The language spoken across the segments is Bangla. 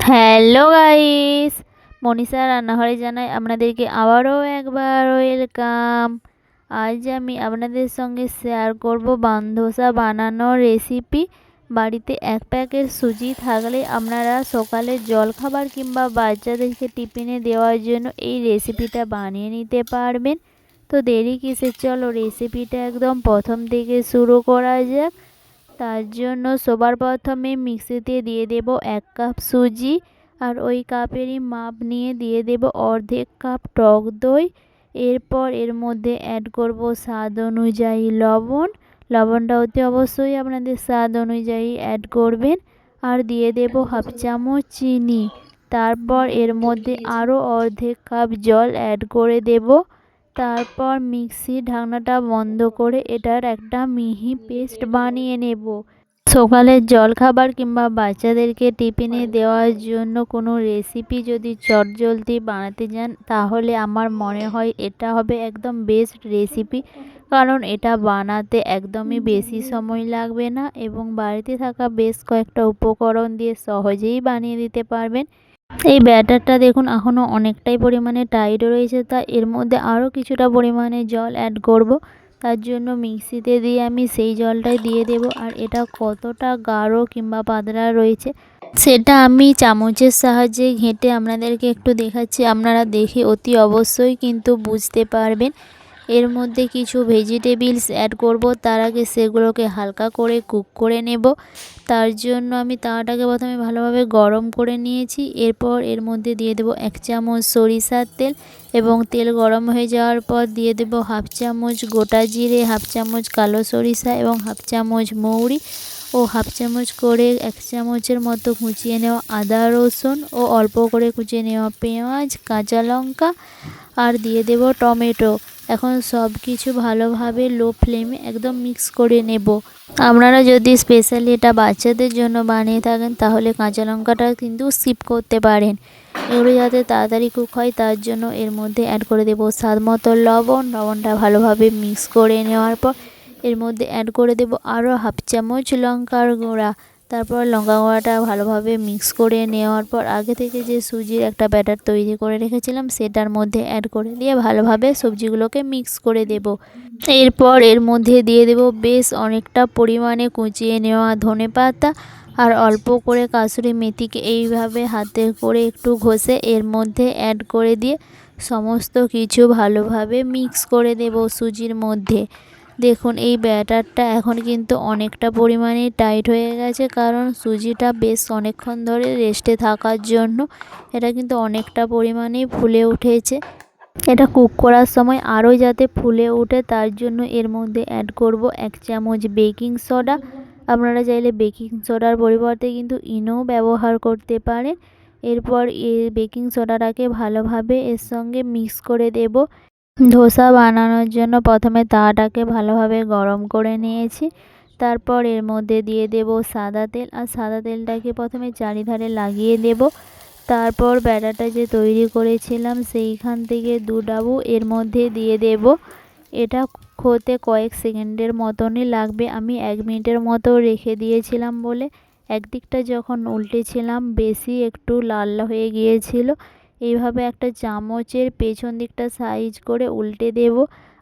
হ্যালো গাইস, মনীষা রান্নাঘরে জানাই আপনাদেরকে আবারও একবার ওয়েলকাম। আজ আমি আপনাদের সঙ্গে শেয়ার করব বানধোসা বানানোর রেসিপি। বাড়িতে এক প্যাকেট সুজি থাকলে আপনারা সকালের জলখাবার কিংবা বাচ্চাদেরকে টিফিনে দেওয়ার জন্য এই রেসিপিটা বানিয়ে নিতে পারবেন। তো দেরি কিসের, চলো রেসিপিটা একদম প্রথম থেকে শুরু করা যাক। তার জন্য সবার প্রথমে মিক্সিতে দিয়ে দেব 1 কাপ সুজি, আর ওই কাপেরই মাপ নিয়ে দিয়ে দেব অর্ধেক কাপ টক দই। এরপর এর মধ্যে অ্যাড করব স্বাদ অনুযায়ী লবণ। লবণটা অতি অবশ্যই আপনাদের স্বাদ অনুযায়ী অ্যাড করবেন। আর দিয়ে দেব হাফ চামচ চিনি। তারপর এর মধ্যে আরও অর্ধেক কাপ জল অ্যাড করে দেব। তারপর মিক্সির ঢাকনাটা বন্ধ করে এটার একটা মিহি পেস্ট বানিয়ে নেব। সকালের জলখাবার কিংবা বাচ্চাদেরকে টিফিনে দেওয়ার জন্য কোনো রেসিপি যদি চটজলদি বানাতে যান, তাহলে আমার মনে হয় এটা হবে একদম বেস্ট রেসিপি। কারণ এটা বানাতে একদমই বেশি সময় লাগবে না এবং বাড়িতে থাকা বেশ কয়েকটা উপকরণ দিয়ে সহজেই বানিয়ে দিতে পারবেন। এই ব্যাটারটা দেখুন এখনও অনেকটাই পরিমাণে টাইট রয়েছে, তা এর মধ্যে আরও কিছুটা পরিমাণে জল অ্যাড করব। তার জন্য মিক্সিতে দিয়ে আমি সেই জলটাই দিয়ে দেব। আর এটা কতটা গাঢ় কিংবা পাতলা রয়েছে সেটা আমি চামচের সাহায্যে ঘেঁটে আপনাদেরকে একটু দেখাচ্ছি। আপনারা দেখে অতি অবশ্যই কিন্তু বুঝতে পারবেন। এর মধ্যে কিছু ভেজিটেবলস অ্যাড করব, তার আগে সেগুলোকে হালকা করে কুক করে নেব। তার জন্য আমি তাওয়াটাকে প্রথমে ভালোভাবে গরম করে নিয়েছি। এরপর এর মধ্যে দিয়ে দেব 1 চামচ সরিষার তেল এবং তেল গরম হয়ে যাওয়ার পর দিয়ে দেব হাফ চামচ গোটা জিরে, হাফ চামচ কালো সরিষা এবং হাফ চামচ মৌরি ও হাফ চামচ করে 1 চামচের মতো কুচিয়ে নেওয়া আদা রসুন ও অল্প করে কুচিয়ে নেওয়া পেঁয়াজ, কাঁচা লঙ্কা আর দিয়ে দেব টমেটো। এখন সব কিছু ভালোভাবে লো ফ্লেমে একদম মিক্স করে নেব। আপনারা যদি স্পেশালি এটা বাচ্চাদের জন্য বানিয়ে থাকেন তাহলে কাঁচা লঙ্কাটা কিন্তু স্কিপ করতে পারেন। এগুলো যাতে তাড়াতাড়ি কুক হয় তার জন্য এর মধ্যে অ্যাড করে দেব স্বাদ মতো লবণ। লবণটা ভালোভাবে মিক্স করে নেওয়ার পর এর মধ্যে অ্যাড করে দেব আরও হাফ চামচ লঙ্কার গুঁড়া। তারপর লঙ্কা গুঁড়াটা ভালোভাবে মিক্স করে নেওয়ার পর আগে থেকে যে সুজির একটা ব্যাটার তৈরি করে রেখেছিলাম সেটার মধ্যে অ্যাড করে দিয়ে ভালোভাবে সবজিগুলোকে মিক্স করে দেব। এরপর এর মধ্যে দিয়ে দেব বেশ অনেকটা পরিমাণে কুচিয়ে নেওয়া ধনেপাতা আর অল্প করে কাসুরি মেথিকে এইভাবে হাতে করে একটু ঘষে এর মধ্যে অ্যাড করে দিয়ে সমস্ত কিছু ভালোভাবে মিক্স করে দেব সুজির মধ্যে। দেখুন এই ব্যাটারটা এখন কিন্তু অনেকটা পরিমাণে টাইট হয়ে গেছে, কারণ সুজিটা বেশ অনেকক্ষণ ধরে রেস্টে থাকার জন্য এটা কিন্তু অনেকটা পরিমাণেই ফুলে উঠেছে। এটা কুক করার সময় আরও যাতে ফুলে ওঠে তার জন্য এর মধ্যে অ্যাড করব 1 চামচ বেকিং সোডা। আপনারা চাইলে বেকিং সোডার পরিবর্তে কিন্তু ইনো ব্যবহার করতে পারেন। এরপর এই বেকিং সোডাটাকে ভালোভাবে এর সঙ্গে মিক্স করে দেব। ধোসা বানানোর জন্য প্রথমে তাওয়াটাকে ভালোভাবে গরম করে নিয়েছি। তারপর এর মধ্যে দিয়ে দেব সাদা তেল, আর সাদা তেলটাকে প্রথমে চারিধারে লাগিয়ে দেব। তারপর ব্যাটারটা যে তৈরি করেছিলাম সেইখান থেকে 2 ডাবু এর মধ্যে দিয়ে দেব। এটা হতে কয়েক সেকেন্ডের মতনই লাগবে। আমি 1 মিনিটের মতো রেখে দিয়েছিলাম বলে একদিকটা যখন উল্টেছিলাম বেশি একটু লাল হয়ে গিয়েছিল। এইভাবে একটা চামচের পেছন দিকটা সাইজ করে উল্টে দেব।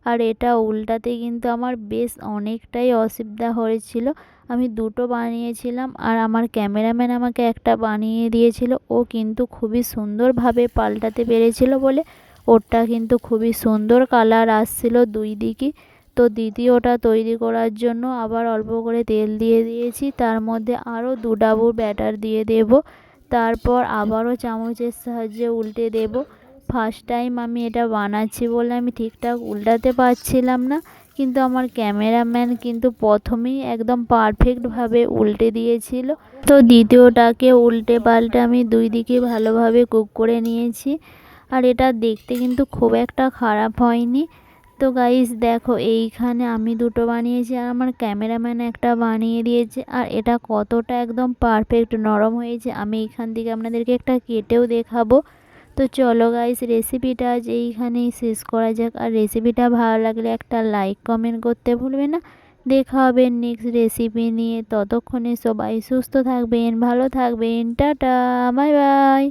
আর এটা উল্টাতে কিন্তু আমার বেশ অনেকটাই অসুবিধা হয়েছিল। আমি 2টো বানিয়েছিলাম আর আমার ক্যামেরাম্যান আমাকে একটা বানিয়ে দিয়েছিল। ও কিন্তু খুবই সুন্দরভাবে পাল্টাতে পেরেছিল বলে ওরটা কিন্তু খুবই সুন্দর কালার আসছিল 2 দিকই। তো দ্বিতীয়টা তৈরি করার জন্য আবার অল্প করে তেল দিয়ে দিয়েছি, তার মধ্যে আরও 2 ডাবুর ব্যাটার দিয়ে দেব। তারপর আবারও চামচের সাহায্যে উল্টে দেব। ফার্স্ট টাইম আমি এটা বানাচ্ছি বলে আমি ঠিকঠাক উল্টাতে পারছিলাম না, কিন্তু আমার ক্যামেরাম্যান কিন্তু প্রথমেই একদম পারফেক্টভাবে উল্টে দিয়েছিল। তো দ্বিতীয়টাকে উল্টে পাল্টে আমি 2 দিকে ভালোভাবে কুক করে নিয়েছি। আর এটা দেখতে কিন্তু খুব একটা খারাপ হয়নি। তো গাইস দেখো এইখানে আমি 2টো বানিয়েছি আর আমার ক্যামেরাম্যান একটা বানিয়ে দিয়েছে। আর এটা কতটা একদম পারফেক্ট নরম হয়েছে আমি এখান থেকে আপনাদেরকে একটা কেটেও দেখাবো। তো চলো গাইস রেসিপিটা আজ এইখানেই শেষ করা যাক। আর রেসিপিটা ভালো লাগলে একটা লাইক কমেন্ট করতে ভুলবে না। দেখা হবে নেক্সট রেসিপি নিয়ে। ততক্ষণে সবাই সুস্থ থাকবেন, ভালো থাকবেন। Tata, bye bye.